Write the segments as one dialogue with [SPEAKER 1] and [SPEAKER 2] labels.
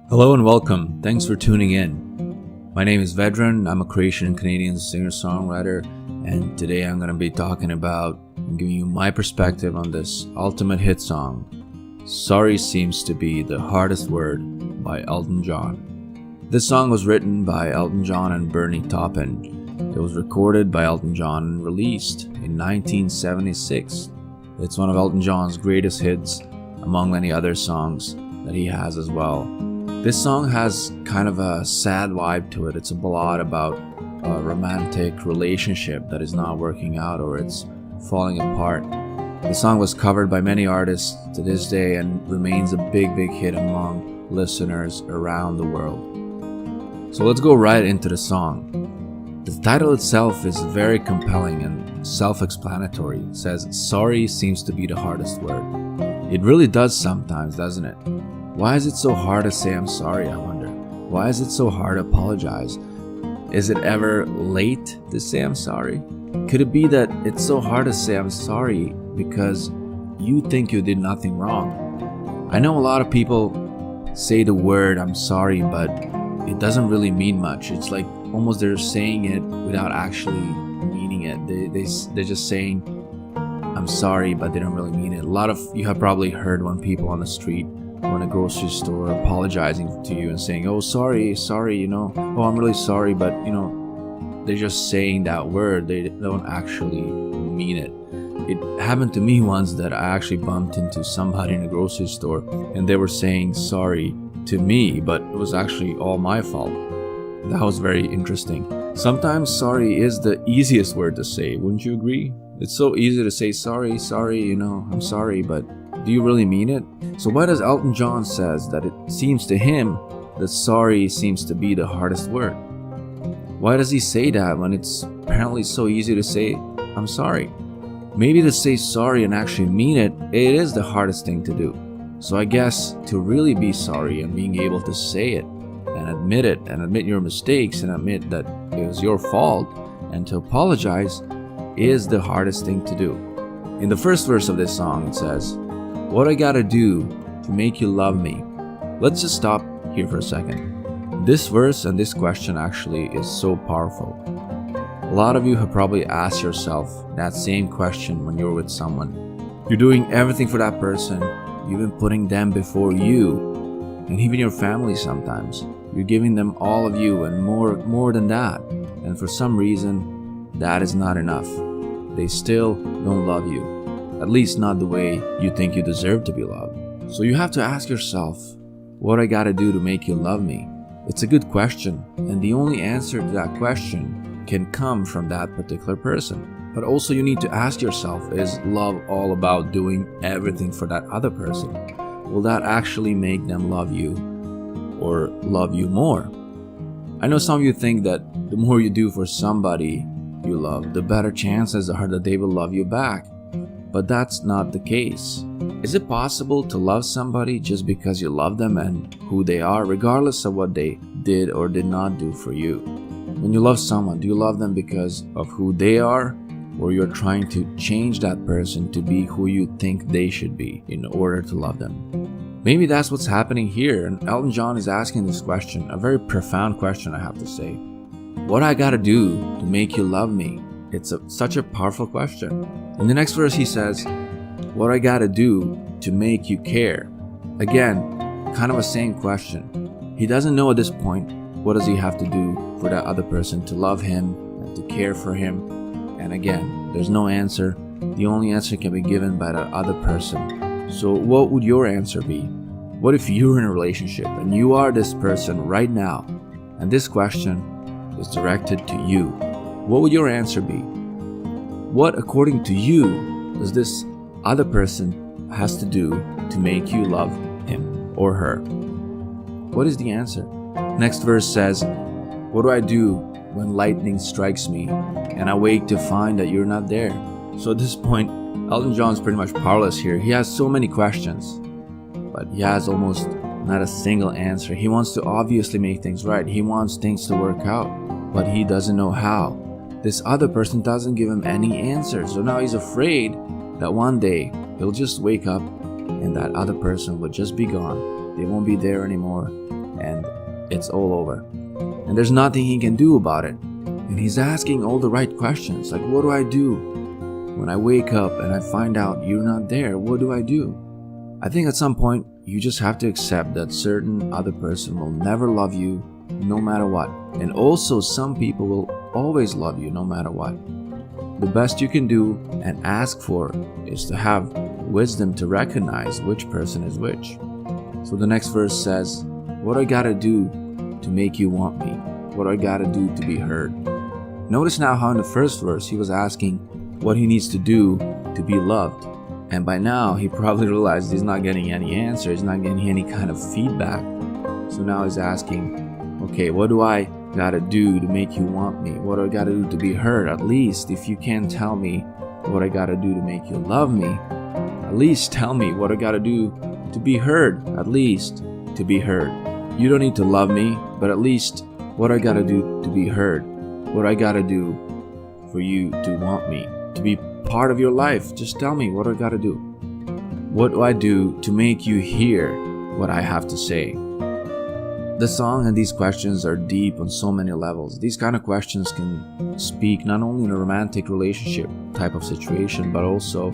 [SPEAKER 1] Hello and welcome. Thanks for tuning in. My name is Vedran. I'm a Croatian Canadian singer-songwriter, and today I'm going to be talking about and giving you my perspective on this ultimate hit song, Sorry Seems to Be the Hardest Word by Elton John. This song was written by Elton John and Bernie Taupin. It was recorded by Elton John and released in 1976. It's one of Elton John's greatest hits, among many other songs that he has as well. This song has kind of a sad vibe to it. It's a ballad about a romantic relationship that is not working out or it's falling apart. The song was covered by many artists to this day and remains a big hit among listeners around the world. So let's go right into the song. The title itself is very compelling and self-explanatory. It says, "Sorry seems to be the hardest word." It really does sometimes, doesn't it? Why is it so hard to say I'm sorry, I wonder? Why is it so hard to apologize? Is it ever late to say I'm sorry? Could it be that it's so hard to say I'm sorry because you think you did nothing wrong? I know a lot of people say the word I'm sorry, but it doesn't really mean much. It's like almost they're saying it without actually meaning it. They're just saying I'm sorry, but they don't really mean it. A lot of you have probably heard when people on the street or in a grocery store apologizing to you and saying, "Oh, sorry, oh, I'm really sorry," but they're just saying that word. They don't actually mean it. It happened to me once that I actually bumped into somebody in a grocery store and they were saying sorry to me, but it was actually all my fault. That was very interesting. Sometimes sorry is the easiest word to say, wouldn't you agree? It's so easy to say sorry, I'm sorry, but do you really mean it? So why does Elton John says that it seems to him that sorry seems to be the hardest word? Why does he say that when it's apparently so easy to say I'm sorry? Maybe to say sorry and actually mean it, it is the hardest thing to do. So I guess to really be sorry and being able to say it and admit it and admit your mistakes and admit that it was your fault and to apologize is the hardest thing to do. In the first verse of this song it says, "What I gotta do to make you love me?" Let's just stop here for a second. This verse and this question actually is so powerful. A lot of you have probably asked yourself that same question when you're with someone. You're doing everything for that person. You've been putting them before you and even your family sometimes. You're giving them all of you and more than that. And for some reason, that is not enough. They still don't love you. At least not the way you think you deserve to be loved. So you have to ask yourself, what I gotta do to make you love me? It's a good question, and the only answer to that question can come from that particular person. But also you need to ask yourself, is love all about doing everything for that other person? Will that actually make them love you or love you more? I know some of you think that the more you do for somebody you love, the better chances are that they will love you back. But that's not the case. Is it possible to love somebody just because you love them and who they are, regardless of what they did or did not do for you? When you love someone, do you love them because of who they are, or you're trying to change that person to be who you think they should be in order to love them? Maybe that's what's happening here, and Elton John is asking this question, a very profound question, I have to say. What I gotta do to make you love me? It's such a powerful question. In the next verse he says, "What I gotta do to make you care?" Again, kind of a same question. He doesn't know at this point what does he have to do for that other person to love him and to care for him. And again, there's no answer. The only answer can be given by that other person. So what would your answer be? What if you're in a relationship and you are this person right now and this question is directed to you? What would your answer be? What, according to you, does this other person has to do to make you love him or her? What is the answer? Next verse says, "What do I do when lightning strikes me and I wake to find that you're not there?" So at this point, Elton John's pretty much powerless here. He has so many questions, but he has almost not a single answer. He wants to obviously make things right. He wants things to work out, but he doesn't know how. This other person doesn't give him any answers. So now he's afraid that one day he'll just wake up and that other person will just be gone. They won't be there anymore. and it's all over. And there's nothing he can do about it. And he's asking all the right questions, like, what do I do? When I wake up and I find out you're not there, what do I do? I think at some point, you just have to accept that certain other person will never love you no matter what. And also some people will always love you no matter what. The best you can do and ask for is to have wisdom to recognize which person is which. So the next verse says, what do I gotta do to make you want me? What do I gotta do to be heard? Notice now how in the first verse he was asking what he needs to do to be loved. And by now he probably realized he's not getting any answer, he's not getting any kind of feedback. So now he's asking, okay, what do I gotta do to make you want me? What do I gotta do to be heard? At least if you can't tell me what I gotta do to make you love me, at least tell me what I gotta do to be heard. At least to be heard. You don't need to love me, but at least what I gotta do to be heard. What I gotta do for you to want me, to be part of your life. Just tell me what I gotta do. What do I do to make you hear what I have to say? The song and these questions are deep on so many levels. These kind of questions can speak not only in a romantic relationship type of situation, but also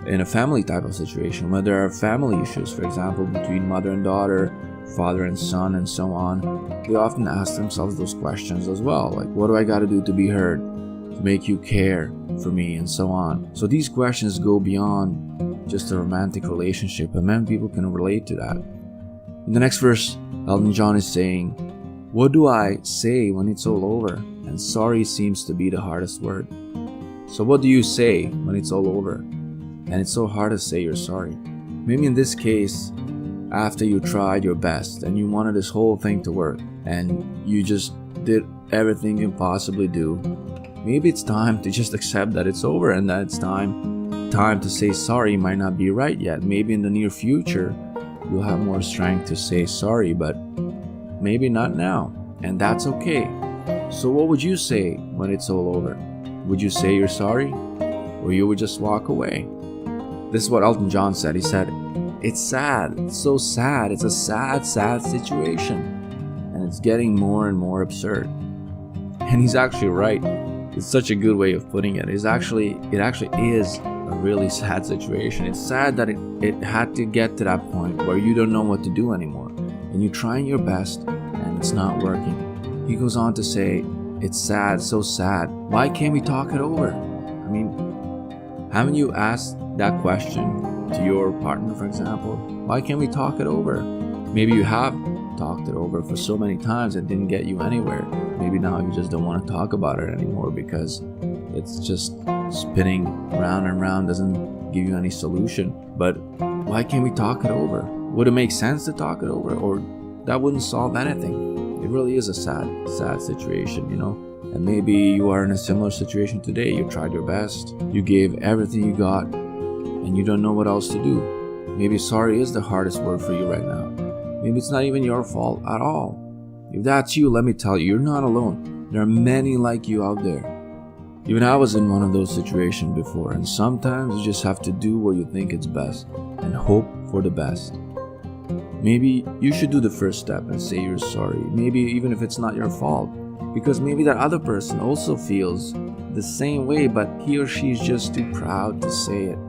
[SPEAKER 1] in a family type of situation, where there are family issues, for example, between mother and daughter, father and son, and so on. They often ask themselves those questions as well, like, what do I gotta do to be heard, to make you care for me, and so on. So these questions go beyond just a romantic relationship, and many people can relate to that. In the next verse, Elton John is saying, what do I say when it's all over? And sorry seems to be the hardest word. So what do you say when it's all over? And it's so hard to say you're sorry. Maybe in this case, after you tried your best and you wanted this whole thing to work and you just did everything you can possibly do, maybe it's time to just accept that it's over and that it's time to say sorry might not be right yet. Maybe in the near future, you'll have more strength to say sorry, but maybe not now, and that's okay. So what would you say when it's all over? Would you say you're sorry, or you would just walk away? This is what Elton John said. He said, it's sad, it's so sad, it's a sad, sad situation, and it's getting more and more absurd. And he's actually right. It's such a good way of putting it. It actually is a really sad situation. It's sad that it had to get to that point where you don't know what to do anymore, and you're trying your best and it's not working. He goes on to say, it's sad, so sad. Why can't we talk it over? I mean, haven't you asked that question to your partner, for example? Why can't we talk it over? Maybe you have talked it over for so many times and didn't get you anywhere. Maybe now you just don't want to talk about it anymore because it's just spinning round and round, doesn't give you any solution. But why can't we talk it over? Would it make sense to talk it over, or that wouldn't solve anything? It really is a sad, sad situation, you know? And maybe you are in a similar situation today. You tried your best, you gave everything you got, and you don't know what else to do. Maybe sorry is the hardest word for you right now. Maybe it's not even your fault at all. If that's you, let me tell you, you're not alone. There are many like you out there. Even I was in one of those situations before, and sometimes you just have to do what you think is best and hope for the best. Maybe you should do the first step and say you're sorry, maybe even if it's not your fault, because maybe that other person also feels the same way, but he or she is just too proud to say it.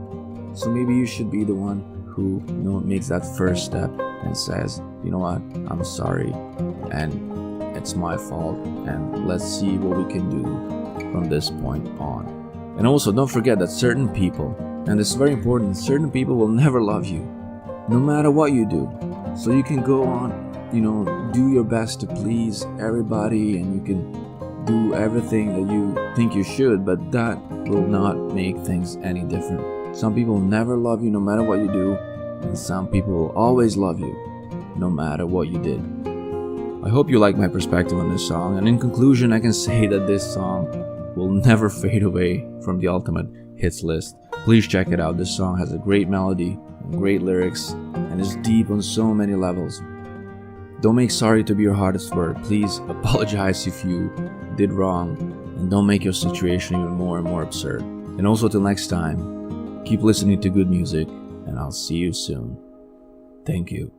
[SPEAKER 1] So maybe you should be the one who, makes that first step and says, you know what, I'm sorry, and it's my fault, and let's see what we can do from this point on. And also, don't forget that certain people, and this is very important, certain people will never love you, no matter what you do. So you can go on, do your best to please everybody, and you can do everything that you think you should, but that will not make things any different. Some people will never love you no matter what you do, and some people will always love you no matter what you did. I hope you like my perspective on this song, and in conclusion, I can say that this song will never fade away from the ultimate hits list. Please check it out. This song has a great melody, great lyrics, and is deep on so many levels. Don't make sorry to be your hardest word. Please apologize if you did wrong, and don't make your situation even more and more absurd. And also, till next time, keep listening to good music, and I'll see you soon. Thank you.